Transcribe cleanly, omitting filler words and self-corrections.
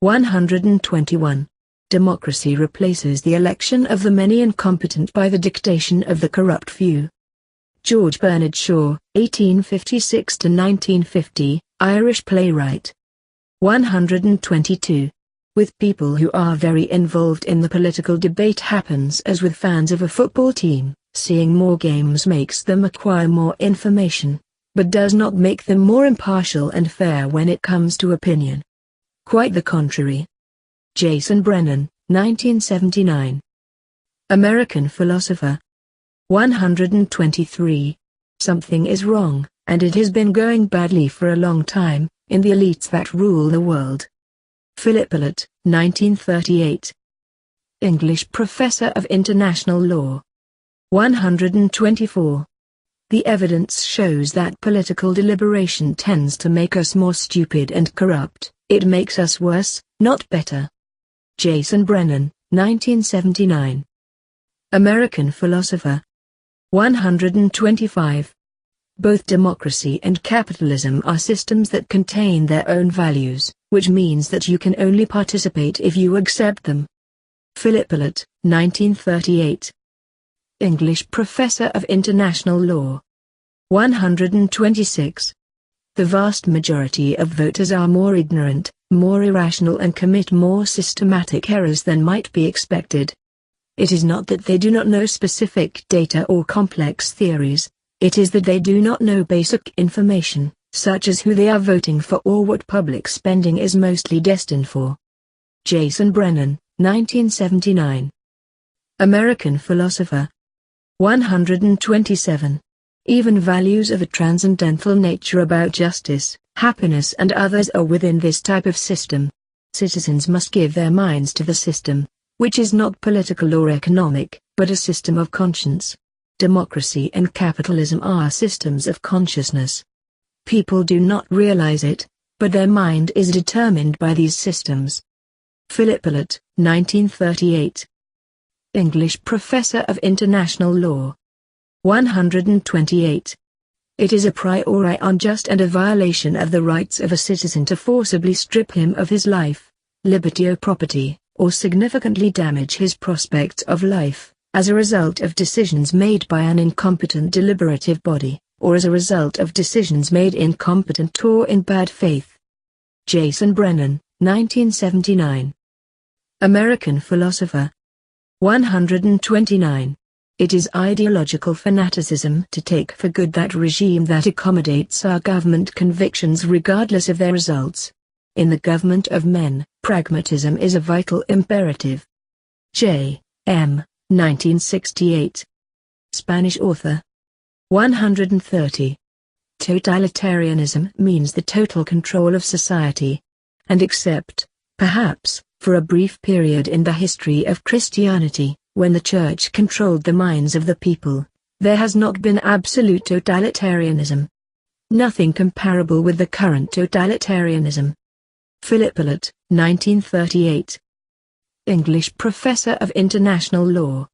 121. Democracy replaces the election of the many incompetent by the dictation of the corrupt few. George Bernard Shaw, 1856–1950, Irish playwright. 122. With people who are very involved in the political debate happens as with fans of a football team, seeing more games makes them acquire more information, but does not make them more impartial and fair when it comes to opinion. Quite the contrary. Jason Brennan, 1979. American philosopher. 123. Something is wrong, and it has been going badly for a long time, in the elites that rule the world. Philipp Allott, 1938. English professor of international law. 124. The evidence shows that political deliberation tends to make us more stupid and corrupt. It makes us worse, not better. Jason Brennan, 1979. American philosopher. 125. Both democracy and capitalism are systems that contain their own values, which means that you can only participate if you accept them. Philipp Allott, 1938. English professor of international law. 126. The vast majority of voters are more ignorant, more irrational and commit more systematic errors than might be expected. It is not that they do not know specific data or complex theories, it is that they do not know basic information, such as who they are voting for or what public spending is mostly destined for. Jason Brennan, 1979. American philosopher. 127. Even values of a transcendental nature about justice, happiness and others are within this type of system. Citizens must give their minds to the system, which is not political or economic, but a system of conscience. Democracy and capitalism are systems of consciousness. People do not realize it, but their mind is determined by these systems. Philipp Allott, 1938. English professor of international law. 128. It is a priori unjust and a violation of the rights of a citizen to forcibly strip him of his life, liberty or property, or significantly damage his prospects of life, as a result of decisions made by an incompetent deliberative body, or as a result of decisions made incompetent or in bad faith. Jason Brennan, 1979. American philosopher. 129. It is ideological fanaticism to take for good that regime that accommodates our government convictions regardless of their results. In the government of men, pragmatism is a vital imperative. J. M. 1968. Spanish author. 130. Totalitarianism means the total control of society. And except, perhaps, for a brief period in the history of Christianity, when the Church controlled the minds of the people, there has not been absolute totalitarianism. Nothing comparable with the current totalitarianism. Philipp Allott, 1938. English professor of international law.